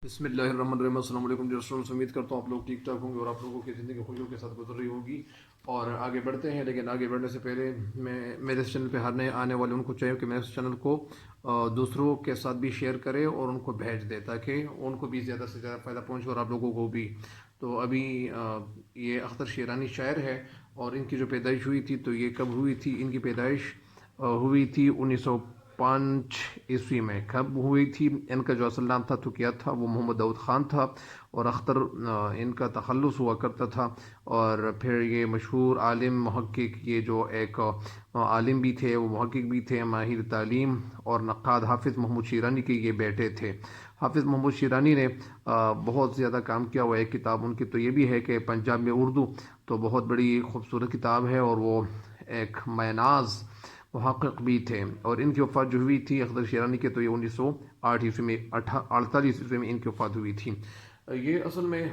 بسم اللہ الرحمن الرحیم۔ السلام علیکم دوستوں، امید کرتا ہوں آپ لوگ ٹھیک ٹھاک ہوں گے اور آپ لوگوں کی زندگی خوشیوں کے ساتھ گزر رہی ہوگی اور آگے بڑھتے ہیں۔ لیکن آگے بڑھنے سے پہلے میرے اس چینل پہ ہر نئے آنے والے ان کو چاہیے کہ میرے اس چینل کو دوسروں کے ساتھ بھی شیئر کرے اور ان کو بھیج دے تاکہ ان کو بھی زیادہ سے زیادہ فائدہ پہنچے اور آپ لوگوں کو بھی۔ تو ابھی یہ اختر شیرانی شاعر ہے اور ان کی جو پیدائش ہوئی تھی تو یہ کب ہوئی تھی؟ ان کی پیدائش ہوئی تھی 1905 عیسوی میں۔ کب ہوئی تھی؟ ان کا جو اصل نام تھا تو کیا تھا، وہ محمد داؤد خان تھا اور اختر ان کا تخلص ہوا کرتا تھا۔ اور پھر یہ مشہور عالم محقق، یہ جو ایک عالم بھی تھے، وہ محقق بھی تھے، ماہر تعلیم اور نقاد حافظ محمود شیرانی کے یہ بیٹے تھے۔ حافظ محمود شیرانی نے بہت زیادہ کام کیا ہوا۔ ایک کتاب ان کی تو یہ بھی ہے کہ پنجاب میں اردو، تو بہت بڑی خوبصورت کتاب ہے اور وہ ایک میناز محقق بھی تھے۔ اور ان کی وفات جو ہوئی تھی اختر شیرانی کے، تو یہ 1908 عیسوی میں 48 عیسوی میں ان کی وفات ہوئی تھی۔ یہ اصل میں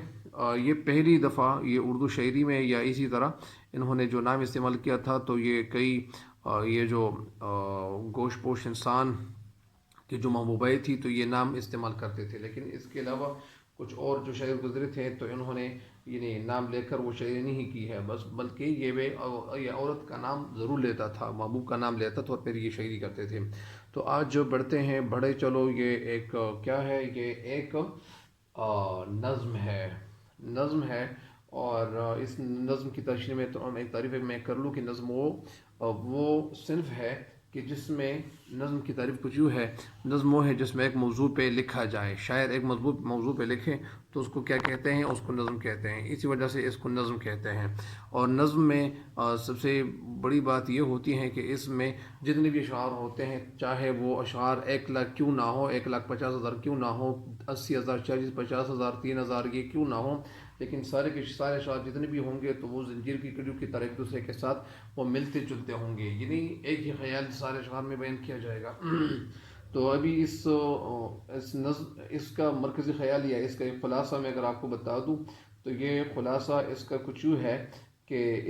یہ پہلی دفعہ یہ اردو شاعری میں یا اسی طرح انہوں نے جو نام استعمال کیا تھا، تو یہ کئی یہ جو گوش پوش انسان کہ جو محبوبائیں تھی تو یہ نام استعمال کرتے تھے، لیکن اس کے علاوہ کچھ اور جو شاعر گزرے تھے تو انہوں نے یعنی نام لے کر وہ شاعری نہیں کی ہے بس، بلکہ یہ عورت کا نام ضرور لیتا تھا، محبوب کا نام لیتا تھا اور پھر یہ شاعری کرتے تھے۔ تو آج جو بڑھتے ہیں بڑھے چلو، یہ ایک کیا ہے؟ یہ ایک نظم ہے، نظم ہے۔ اور اس نظم کی تشریح میں تو ایک تعریف میں کر لوں کہ نظم وہ صنف ہے کہ جس میں نظم کی تعریف کچھ یوں ہے، نظم وہ ہے جس میں ایک موضوع پہ لکھا جائے، شاعر ایک مضبوط موضوع پہ لکھے تو اس کو کیا کہتے ہیں؟ اس کو نظم کہتے ہیں، اسی وجہ سے اس کو نظم کہتے ہیں۔ اور نظم میں سب سے بڑی بات یہ ہوتی ہے کہ اس میں جتنے بھی اشعار ہوتے ہیں، چاہے وہ اشعار 1,00,000 کیوں نہ ہو، 1,50,000 کیوں نہ ہو، 80,000 40,000 50,000 3,000 یہ کیوں نہ ہو، لیکن سارے کے سارے اشعار جتنے بھی ہوں گے تو وہ زنجیر کی کڑیوں کی طرح ایک دوسرے کے ساتھ وہ ملتے جلتے ہوں گے، یعنی ایک ہی خیال سارے اشعار میں بیان کیا جائے گا۔ تو ابھی اس کا مرکزی خیال یا اس کا ایک خلاصہ میں اگر آپ کو بتا دوں تو یہ خلاصہ اس کا کچھ یوں ہے کہ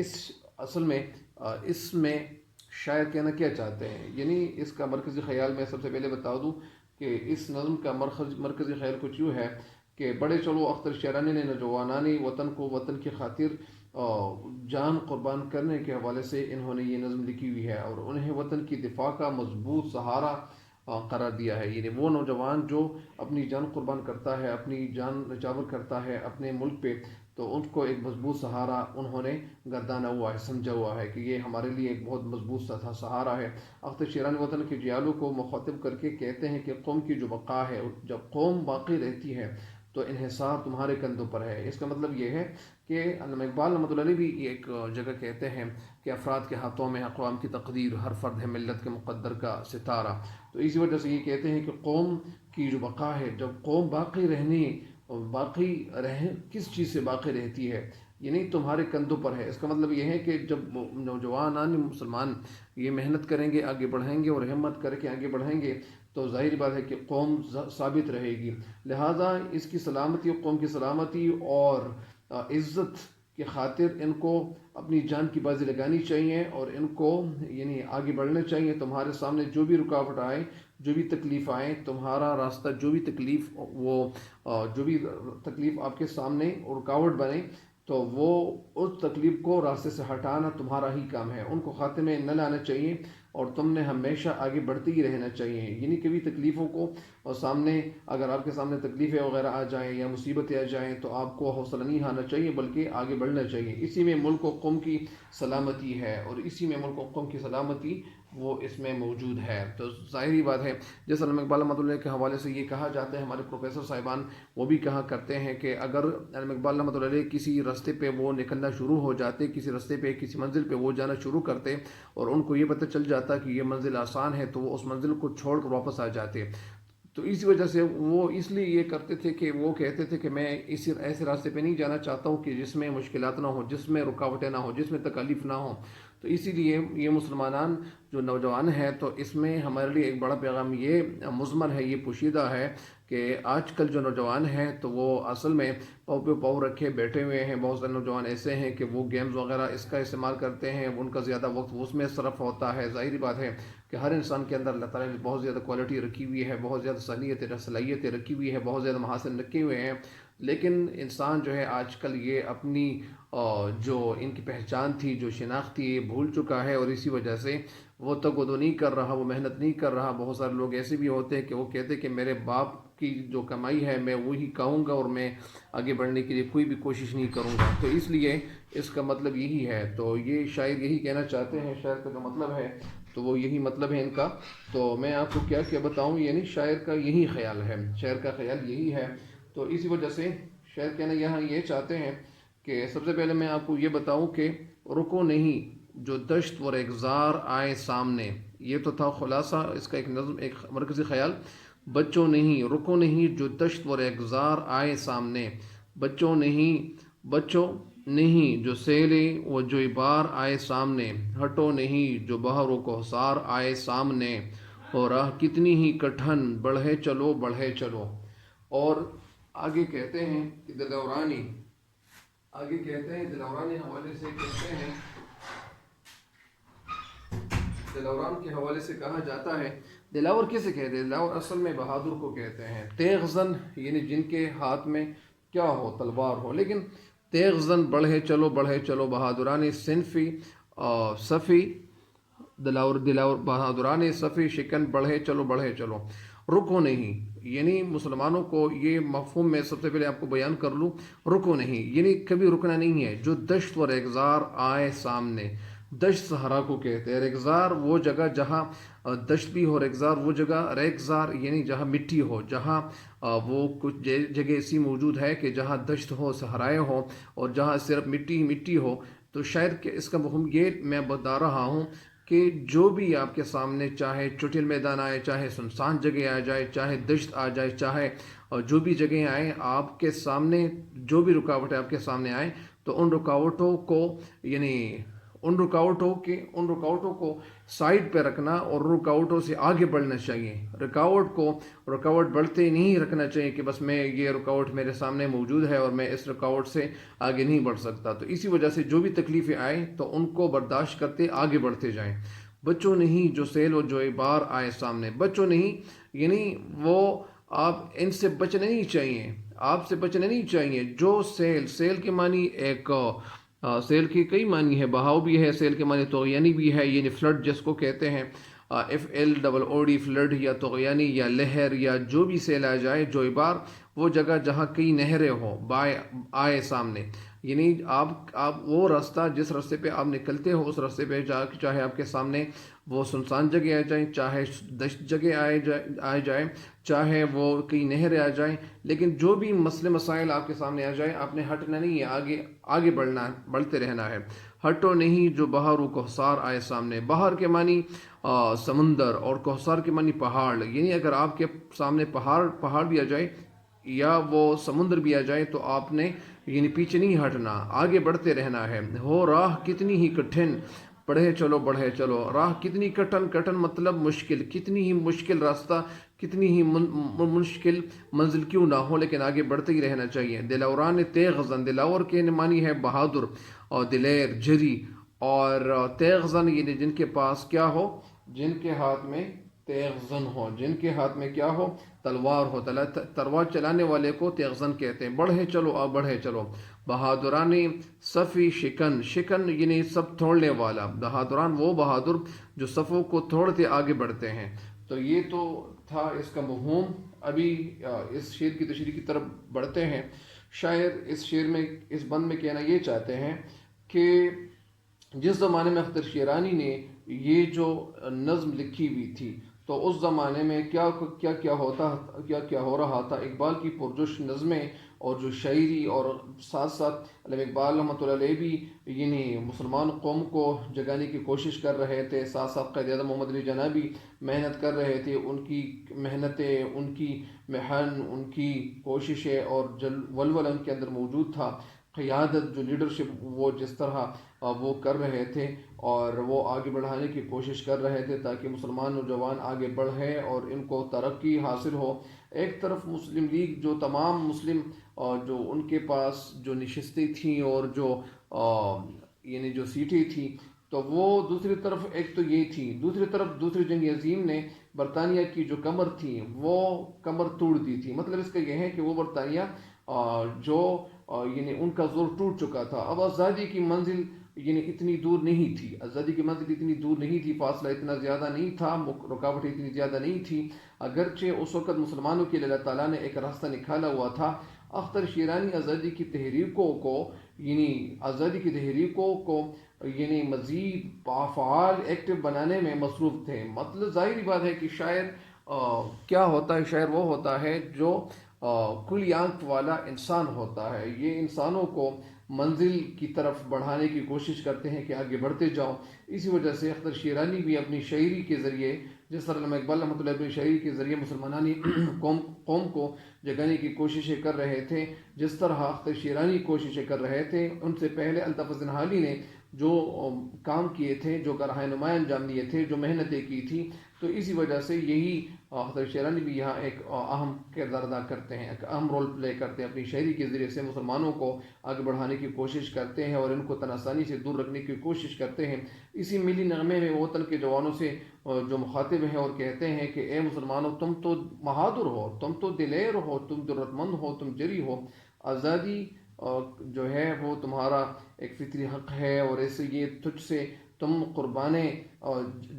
اصل میں اس میں شاعر کہنا کیا چاہتے ہیں، یعنی اس کا مرکزی خیال میں سب سے پہلے بتا دوں کہ اس نظم کا مرکزی خیال کچھ یوں ہے کہ بڑے چلو اختر شیرانی نے نوجوانانی وطن کو وطن کی خاطر جان قربان کرنے کے حوالے سے انہوں نے یہ نظم لکھی ہوئی ہے اور انہیں وطن کی دفاع کا مضبوط سہارا قرار دیا ہے۔ یعنی وہ نوجوان جو اپنی جان قربان کرتا ہے، اپنی جان نچھاور کرتا ہے اپنے ملک پہ، تو ان کو ایک مضبوط سہارا انہوں نے گردانا ہوا ہے، سمجھا ہوا ہے کہ یہ ہمارے لیے ایک بہت مضبوط سہارا ہے۔ اختر شیرانی وطن کے جیالوں کو مخاطب کر کے کہتے ہیں کہ قوم کی جو بقا ہے، جب قوم باقی رہتی ہے تو انحصار تمہارے کندھوں پر ہے۔ اس کا مطلب یہ ہے کہ علامہ اقبال رحمۃ اللہ علیہ بھی ایک جگہ کہتے ہیں کہ افراد کے ہاتھوں میں اقوام کی تقدیر، ہر فرد ہے ملت کے مقدر کا ستارہ۔ تو اسی وجہ سے یہ کہتے ہیں کہ قوم کی جو بقا ہے، جب قوم کس چیز سے باقی رہتی ہے؟ یعنی تمہارے کندھوں پر ہے۔ اس کا مطلب یہ ہے کہ جب نوجوان مسلمان یہ محنت کریں گے، آگے بڑھیں گے اور ہمت کر کے آگے بڑھیں گے تو ظاہر بات ہے کہ قوم ثابت رہے گی۔ لہٰذا اس کی سلامتی، قوم کی سلامتی اور عزت کی خاطر ان کو اپنی جان کی بازی لگانی چاہیے اور ان کو یعنی آگے بڑھنا چاہیے۔ تمہارے سامنے جو بھی رکاوٹ آئے، جو بھی تکلیف آئے، تمہارا راستہ جو بھی تکلیف آپ کے سامنے رکاوٹ بنے تو وہ اس تکلیف کو راستے سے ہٹانا تمہارا ہی کام ہے، ان کو خاتمے نہ لانا چاہیے اور تم نے ہمیشہ آگے بڑھتے ہی رہنا چاہیے۔ یعنی کبھی تکلیفوں کو سامنے، اگر آپ کے سامنے تکلیفیں وغیرہ آ جائیں یا مصیبتیں آ جائیں تو آپ کو حوصلہ نہیں ہارنا چاہیے بلکہ آگے بڑھنا چاہیے۔ اسی میں ملک و قوم کی سلامتی ہے اور اسی میں ملک و قوم کی سلامتی وہ اس میں موجود ہے۔ تو ظاہری بات ہے، جیسے علامہ اقبال رحمۃ اللہ کے حوالے سے یہ کہا جاتا ہے، ہمارے پروفیسر صاحبان وہ بھی کہا کرتے ہیں کہ اگر علامہ اقبال رحمۃ اللہ کسی راستے پہ وہ نکلنا شروع ہو جاتے، کسی راستے پہ کسی منزل پہ وہ جانا شروع کرتے اور ان کو یہ پتہ چل جاتا کہ یہ منزل آسان ہے تو وہ اس منزل کو چھوڑ کر واپس آ جاتے۔ تو اسی وجہ سے وہ اس لیے یہ کرتے تھے کہ وہ کہتے تھے کہ میں ایسے راستے پہ نہیں جانا چاہتا ہوں کہ جس میں مشکلات نہ ہوں، جس میں رکاوٹیں نہ ہوں، جس میں تکالیف نہ ہوں۔ تو اسی لیے یہ مسلمانان جو نوجوان ہیں تو اس میں ہمارے لیے ایک بڑا پیغام یہ مضمر ہے، یہ پوشیدہ ہے کہ آج کل جو نوجوان ہیں تو وہ اصل میں پاؤ پہ پاؤ رکھے بیٹھے ہوئے ہیں. بہت سارے نوجوان ایسے ہیں کہ وہ گیمز وغیرہ اس کا استعمال کرتے ہیں, ان کا زیادہ وقت اس میں صرف ہوتا ہے. ظاہری بات ہے کہ ہر انسان کے اندر اللہ تعالیٰ نے بہت زیادہ کوالٹی رکھی ہوئی ہے, بہت زیادہ صلاحیتیں رکھی ہوئی ہے, بہت زیادہ محاسن رکھے ہوئے ہیں, لیکن انسان جو ہے آج کل یہ اپنی جو ان کی پہچان تھی, جو شناخت تھی, یہ بھول چکا ہے, اور اسی وجہ سے وہ تگودو نہیں کر رہا, وہ محنت نہیں کر رہا. بہت سارے لوگ ایسے بھی ہوتے ہیں کہ وہ کہتے ہیں کہ میرے باپ کی جو کمائی ہے میں وہی کھاؤں گا اور میں آگے بڑھنے کے لیے کوئی بھی کوشش نہیں کروں گا. تو اس لیے اس کا مطلب یہی ہے. تو یہ شاعر یہی کہنا چاہتے ہیں, شاعر کا جو مطلب ہے تو وہ یہی مطلب ہے ان کا. تو میں آپ کو کیا بتاؤں, یعنی شاعر کا یہی خیال ہے, شاعر کا خیال یہی ہے. تو اسی وجہ سے شاعر کہنا یہاں یہ چاہتے ہیں کہ سب سے پہلے میں آپ کو یہ بتاؤں کہ رکو نہیں جو دشت و ریگزار آئے سامنے. یہ تو تھا خلاصہ اس کا, ایک نظم, ایک مرکزی خیال. بچوں نہیں, رکو نہیں جو دشت و ریگزار آئے سامنے. بچوں نہیں جو سیلے و جو بار آئے سامنے. ہٹو نہیں جو بحر و کوثار آئے سامنے. اور راہ کتنی ہی کٹھن بڑھے چلو بڑھے چلو. اور آگے کہتے ہیں کہ دلورانی حوالے سے کہتے ہیں, دلاوران کے حوالے سے کہا جاتا ہے. دلاور کسے کہتے ہیں؟ دلاور اصل میں بہادر کو کہتے ہیں. تیغ زن یعنی جن کے ہاتھ میں کیا ہو, تلوار ہو, لیکن تیغ زن بڑھے چلو بہادران صفی دلاور بہادران صفی شکن بڑھے چلو. رکو نہیں یعنی مسلمانوں کو یہ مفہوم میں سب سے پہلے آپ کو بیان کر لوں. رکو نہیں یعنی کبھی رکنا نہیں ہے. جو دشت و ریگزار آئے سامنے. دشت صحرا کو کہتے ہیں, ریگزار وہ جگہ جہاں دشت بھی ہو, ریگزار وہ جگہ, ریگزار یعنی جہاں مٹی ہو, جہاں وہ کچھ جگہ ایسی موجود ہے کہ جہاں دشت ہو, صحرائے ہو, اور جہاں صرف مٹی ہی مٹی ہو. تو شاید کہ اس کا مفہوم یہ میں بتا رہا ہوں کہ جو بھی آپ کے سامنے, چاہے چٹیل میدان آئے, چاہے سنسان جگہ آ جائے, چاہے دشت آ جائے, چاہے جو بھی جگہیں آئیں آپ کے سامنے, جو بھی رکاوٹیں آپ کے سامنے آئیں, تو ان رکاوٹوں کو یعنی ان رکاوٹوں کو سائڈ پہ رکھنا اور رکاوٹوں سے آگے بڑھنا چاہیے. رکاوٹ بڑھتے نہیں رکھنا چاہیے کہ بس میں یہ رکاوٹ میرے سامنے موجود ہے اور میں اس رکاوٹ سے آگے نہیں بڑھ سکتا. تو اسی وجہ سے جو بھی تکلیفیں آئیں تو ان کو برداشت کرتے آگے بڑھتے جائیں. بچوں نہیں جو سیل و جو بار آئے سامنے. بچوں نہیں یعنی وہ آپ ان سے بچنے نہیں چاہیے, آپ سے بچنے نہیں چاہیے. جو سیل کے معنی ایک سیل کی کئی معنی ہے, بہاؤ بھی ہے, سیل کے معنی طغیانی بھی ہے, یعنی فلڈ جس کو کہتے ہیں, FLOOD فلڈ یا طغیانی یا لہر یا جو بھی سیل آ جائے. جو بار وہ جگہ جہاں کئی نہریں ہوں, آئے سامنے یعنی آپ وہ راستہ جس راستے پہ آپ نکلتے ہو اس راستے پہ چاہے آپ کے سامنے وہ سنسان جگہ آ جائیں, چاہے دشت جگہ آ جائیں, چاہے وہ کئی نہریں آ جائیں, لیکن جو بھی مسئلے مسائل آپ کے سامنے آ جائیں آپ نے ہٹنا نہیں ہے, آگے بڑھتے رہنا ہے. ہٹو نہیں جو بحر و کوثار آئے سامنے. بحر کے معنی سمندر اور کوثار کے معنی پہاڑ, یعنی اگر آپ کے سامنے پہاڑ بھی آ جائے یا وہ سمندر بھی آ جائے تو آپ نے یعنی پیچھے نہیں ہٹنا, آگے بڑھتے رہنا ہے. ہو راہ کتنی ہی کٹھن بڑھے چلو. راہ کتنی کٹھن مطلب مشکل, کتنی ہی مشکل راستہ, کتنی ہی مشکل منزل کیوں نہ ہو, لیکن آگے بڑھتے ہی رہنا چاہیے. دلاوران تیغ زن, دلاور کے معنی ہے بہادر اور دلیر, جری, اور تیغ زن یعنی جن کے پاس کیا ہو, جن کے ہاتھ میں تیغ زن ہو, جن کے ہاتھ میں کیا ہو, تلوار ہو. تلوار چلانے والے کو تیغ زن کہتے ہیں. بڑھے چلو. بہادران صفی شکن یعنی سب توڑنے والا. بہادران وہ بہادر جو صفوں کو توڑتے آگے بڑھتے ہیں. تو یہ تو تھا اس کا مفہوم. ابھی اس شعر کی تشریح کی طرف بڑھتے ہیں. شاعر اس شعر میں, اس بند میں کہنا یہ چاہتے ہیں کہ جس زمانے میں اختر شیرانی نے یہ جو نظم لکھی ہوئی تھی تو اس زمانے میں کیا ہو رہا تھا. اقبال کی پرجوش نظمیں اور جو شاعری, اور ساتھ ساتھ علامہ اقبال رحمۃ اللہ علیہ بھی یعنی مسلمان قوم کو جگانے کی کوشش کر رہے تھے. ساتھ ساتھ قائد اعظم محمد علی جناح بھی محنت کر رہے تھے. ان کی محنتیں, ان کی محن, ان کی کوششیں اور ولولہ ان کے اندر موجود تھا. قیادت, جو لیڈرشپ وہ جس طرح وہ کر رہے تھے اور وہ آگے بڑھانے کی کوشش کر رہے تھے تاکہ مسلمان نوجوان آگے بڑھیں اور ان کو ترقی حاصل ہو. ایک طرف مسلم لیگ جو تمام مسلم جو ان کے پاس جو نشستیں تھیں اور جو یعنی جو سیٹیں تھیں، تو وہ دوسری طرف ایک تو یہ تھی، دوسری طرف دوسری جنگ عظیم نے برطانیہ کی جو کمر تھی وہ کمر توڑ دی تھی۔ مطلب اس کا یہ ہے کہ وہ برطانیہ جو یعنی ان کا زور ٹوٹ چکا تھا، اب آزادی کی منزل یعنی اتنی دور نہیں تھی، آزادی کی منزل اتنی دور نہیں تھی، فاصلہ اتنا زیادہ نہیں تھا، رکاوٹ اتنی زیادہ نہیں تھی، اگرچہ اس وقت مسلمانوں کے لیے اللہ تعالیٰ نے ایک راستہ نکالا ہوا تھا۔ اختر شیرانی آزادی کی تحریکوں کو یعنی آزادی کی تحریکوں کو یعنی مزید فعال ایکٹیو بنانے میں مصروف تھے۔ مطلب ظاہری بات ہے کہ شاعر کیا ہوتا ہے، شاعر وہ ہوتا ہے جو کھلی آنکھ والا انسان ہوتا ہے، یہ انسانوں کو منزل کی طرف بڑھانے کی کوشش کرتے ہیں کہ آگے بڑھتے جاؤ۔ اسی وجہ سے اختر شیرانی بھی اپنی شاعری کے ذریعے، جس طرح علامہ اقبال رحمۃ اللہ اپنی شاعری کے ذریعے مسلمانانی قوم کو جگانے کی کوششیں کر رہے تھے، جس طرح اختر شیرانی کوششیں کر رہے تھے، ان سے پہلے الطاف زنہالی نے جو کام کیے تھے، جو رہنمائی انجام دیے تھے، جو محنتیں کی تھی، تو اسی وجہ سے یہی اختر شیرانی بھی یہاں ایک اہم کردار ادا کرتے ہیں، ایک اہم رول پلے کرتے ہیں، اپنی شاعری کے ذریعے سے مسلمانوں کو آگے بڑھانے کی کوشش کرتے ہیں اور ان کو تناسانی سے دور رکھنے کی کوشش کرتے ہیں۔ اسی ملی نغمے میں وطن کے جوانوں سے جو مخاطب ہیں اور کہتے ہیں کہ اے مسلمانوں، تم تو بہادر ہو، تم تو دلیر ہو، تم جرأت مند ہو، تم جری ہو، آزادی جو ہے وہ تمہارا ایک فطری حق ہے، اور ایسے یہ تجھ سے تم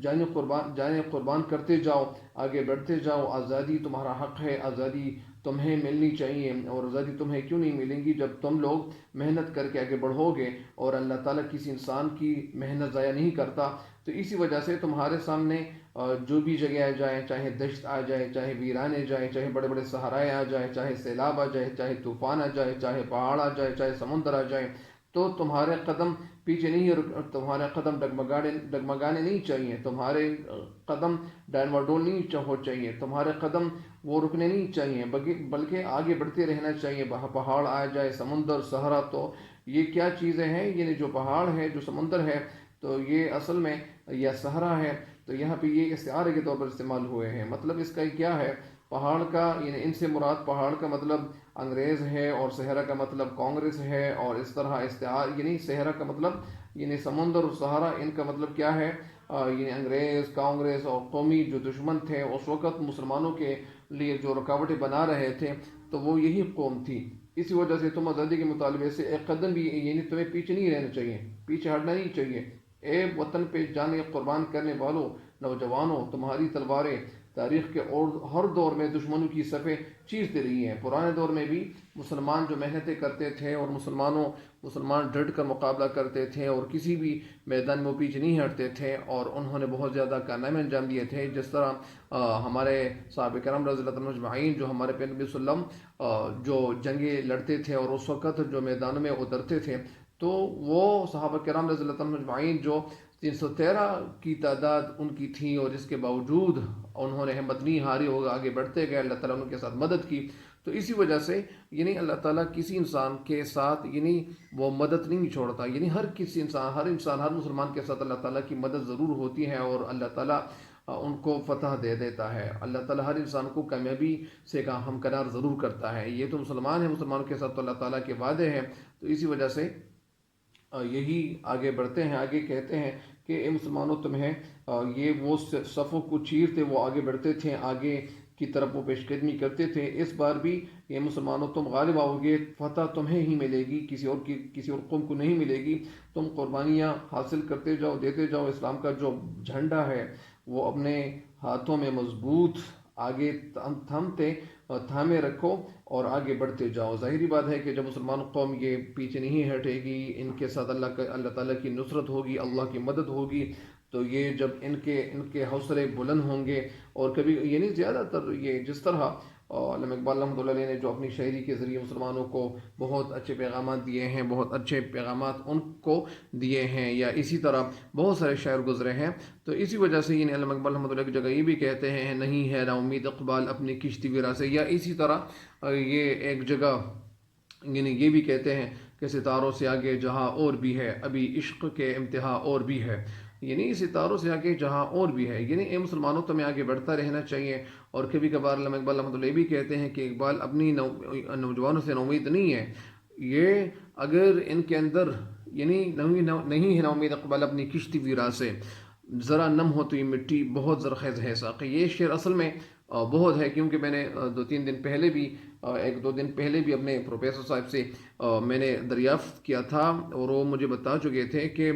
جانیں قربان کرتے جاؤ، آگے بڑھتے جاؤ، آزادی تمہارا حق ہے، آزادی تمہیں ملنی چاہیے، اور آزادی تمہیں کیوں نہیں ملیں گی جب تم لوگ محنت کر کے آگے بڑھو گے، اور اللہ تعالیٰ کسی انسان کی محنت ضائع نہیں کرتا۔ تو اسی وجہ سے تمہارے سامنے جو بھی جگہ آ جائے، چاہے دشت آ جائے، چاہے ویرانے جائے، چاہے بڑے بڑے صحرائے آ جائے، چاہے سیلاب آ جائے، چاہے طوفان آ جائے، چاہے پہاڑ آ جائے، چاہے سمندر آ جائے، تو تمہارے قدم پیچھے نہیں، تمہارے قدم ڈگمگانے نہیں چاہیے، تمہارے قدم ڈائنواڈول نہیں ہو چاہیے، تمہارے قدم وہ رکنے نہیں چاہیے، بلکہ آگے بڑھتے رہنا چاہیے۔ پہاڑ آ جائے، سمندر، صحرا، تو یہ کیا چیزیں ہیں؟ یعنی جو پہاڑ ہے، جو سمندر ہے، تو یہ اصل میں یا صحرا ہے، تو یہاں پہ یہ استعارے کے طور پر استعمال ہوئے ہیں۔ مطلب اس کا کیا ہے؟ پہاڑ کا یعنی ان سے مراد پہاڑ کا مطلب انگریز ہے، اور صحرا کا مطلب کانگریس ہے، اور اس طرح یعنی صحرا کا مطلب یعنی سمندر اور صحرا، ان کا مطلب کیا ہے؟ یعنی انگریز، کانگریس اور قومی جو دشمن تھے اس وقت مسلمانوں کے لیے جو رکاوٹیں بنا رہے تھے، تو وہ یہی قوم تھی۔ اسی وجہ سے تم آزادی کے مطالبے سے ایک قدم بھی یعنی تمہیں پیچھے نہیں رہنا چاہیے، پیچھے ہٹنا نہیں چاہیے۔ اے وطن پہ جانیں قربان کرنے والوں، نوجوانوں، تمہاری تلواریں تاریخ کے ہر دور میں دشمنوں کی صفیں چیرتے رہی ہیں۔ پرانے دور میں بھی مسلمان جو محنتیں کرتے تھے، اور مسلمان ڈٹ کر مقابلہ کرتے تھے، اور کسی بھی میدان میں وہ پیچھے نہیں ہٹتے تھے، اور انہوں نے بہت زیادہ کارنامے انجام دیے تھے، جس طرح ہمارے صحابہ کرام رضی اللہ عنہم اجمعین جو ہمارے پیغمبر نبی صلی اللہ علیہ وسلم جو جنگیں لڑتے تھے اور اس وقت جو میدانوں میں اترتے تھے، تو وہ صحابہ کرام رضی اللہ عنہم اجمعین جو 313 کی تعداد ان کی تھی، اور جس کے باوجود انہوں نے ہمت نہیں ہاری اور آگے بڑھتے گئے، اللہ تعالیٰ نے ان کے ساتھ مدد کی۔ تو اسی وجہ سے یعنی اللہ تعالیٰ کسی انسان کے ساتھ یعنی وہ مدد نہیں چھوڑتا، یعنی ہر مسلمان کے ساتھ اللہ تعالیٰ کی مدد ضرور ہوتی ہے، اور اللہ تعالیٰ ان کو فتح دے دیتا ہے۔ اللہ تعالیٰ ہر انسان کو کامیابی سے ہمکنار ضرور کرتا ہے۔ یہ تو مسلمان ہیں، مسلمانوں کے ساتھ تو اللہ تعالیٰ کے وعدے ہیں، تو اسی وجہ سے یہی آگے بڑھتے ہیں، آگے کہتے ہیں کہ اے مسلمانوں، تمہیں یہ وہ صفوں کو چیرتے وہ آگے بڑھتے تھے، آگے کی طرف وہ پیش قدمی کرتے تھے۔ اس بار بھی یہ مسلمانوں تم غالب آؤ گے، فتح تمہیں ہی ملے گی، کسی اور قوم کو نہیں ملے گی۔ تم قربانیاں حاصل کرتے جاؤ، دیتے جاؤ، اسلام کا جو جھنڈا ہے وہ اپنے ہاتھوں میں مضبوط آگے تھامے رکھو اور آگے بڑھتے جاؤ۔ ظاہری بات ہے کہ جب مسلمان قوم یہ پیچھے نہیں ہٹے گی، ان کے ساتھ اللہ تعالیٰ کی نصرت ہوگی، اللہ کی مدد ہوگی، تو یہ جب ان کے حوصلے بلند ہوں گے، اور کبھی یعنی زیادہ تر یہ جس طرح علامہ اقبال رحمۃ اللہ علیہ نے جو اپنی شاعری کے ذریعے مسلمانوں کو بہت اچھے پیغامات دیے ہیں، بہت اچھے پیغامات ان کو دیے ہیں، یا اسی طرح بہت سارے شاعر گزرے ہیں، تو اسی وجہ سے یعنی علامہ اقبال رحمۃ اللہ کی جگہ یہ بھی کہتے ہیں، نہیں ہے نا امید اقبال اپنی کشتی ویرا سے، یا اسی طرح یہ ایک جگہ یعنی یہ بھی کہتے ہیں کہ ستاروں سے آگے جہاں اور بھی ہے، ابھی عشق کے امتحا اور بھی ہے۔ یعنی ستاروں سے آگے جہاں اور بھی ہے، یعنی اے مسلمانوں تمہیں آگے بڑھتا رہنا چاہیے۔ اور کبھی کبھار علامہ اقبال رحمۃ اللہ بھی کہتے ہیں کہ اقبال اپنی نوجوانوں سے نومید نہیں ہے، یہ اگر ان کے اندر یعنی نہیں ہے نومید اقبال اپنی کشتی ویرا سے، ذرا نم ہو تو یہ مٹی بہت زرخیز ہے ساقی۔ یہ شعر اصل میں بہت ہے، کیونکہ میں نے ایک دو دن پہلے بھی اپنے پروفیسر صاحب سے میں نے دریافت کیا تھا، اور وہ مجھے بتا چکے تھے کہ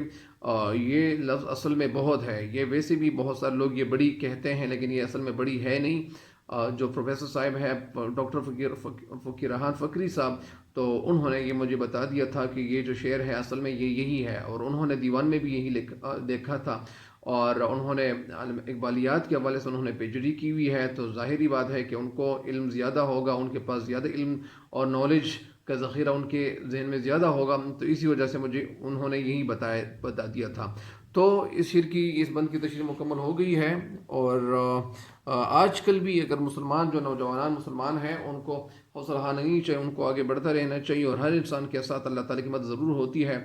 یہ لفظ اصل میں بہت ہے۔ یہ ویسے بھی بہت سارے لوگ یہ بڑی کہتے ہیں، لیکن یہ اصل میں بڑی ہے نہیں۔ جو پروفیسر صاحب ہے ڈاکٹر فقیر رحان فقری صاحب، تو انہوں نے یہ مجھے بتا دیا تھا کہ یہ جو شعر ہے اصل میں یہ یہی ہے، اور انہوں نے دیوان میں بھی یہی دیکھا تھا، اور انہوں نے اقبالیات کے حوالے سے انہوں نے پیچیدگی کی ہوئی ہے، تو ظاہری بات ہے کہ ان کو علم زیادہ ہوگا، ان کے پاس زیادہ علم اور نالج کا ذخیرہ ان کے ذہن میں زیادہ ہوگا، تو اسی وجہ سے مجھے انہوں نے یہی بتا دیا تھا۔ تو اس شعر کی اس بند کی تشریح مکمل ہو گئی ہے، اور آج کل بھی اگر مسلمان جو نوجوان مسلمان ہیں ان کو حوصلہ ہارنا نہیں چاہیے، ان کو آگے بڑھتا رہنا چاہیے، اور ہر انسان کے ساتھ اللہ تعالیٰ کی مدد ضرور ہوتی ہے،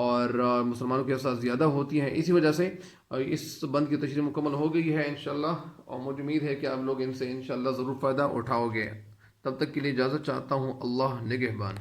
اور مسلمانوں کے ساتھ زیادہ ہوتی ہیں۔ اسی وجہ سے اس بند کی تشریح مکمل ہو گئی ہے انشاءاللہ، اور مجھے امید ہے کہ آپ لوگ ان سے انشاءاللہ ضرور فائدہ اٹھاؤ گے۔ تب تک کے لیے اجازت چاہتا ہوں، اللہ نگہبان۔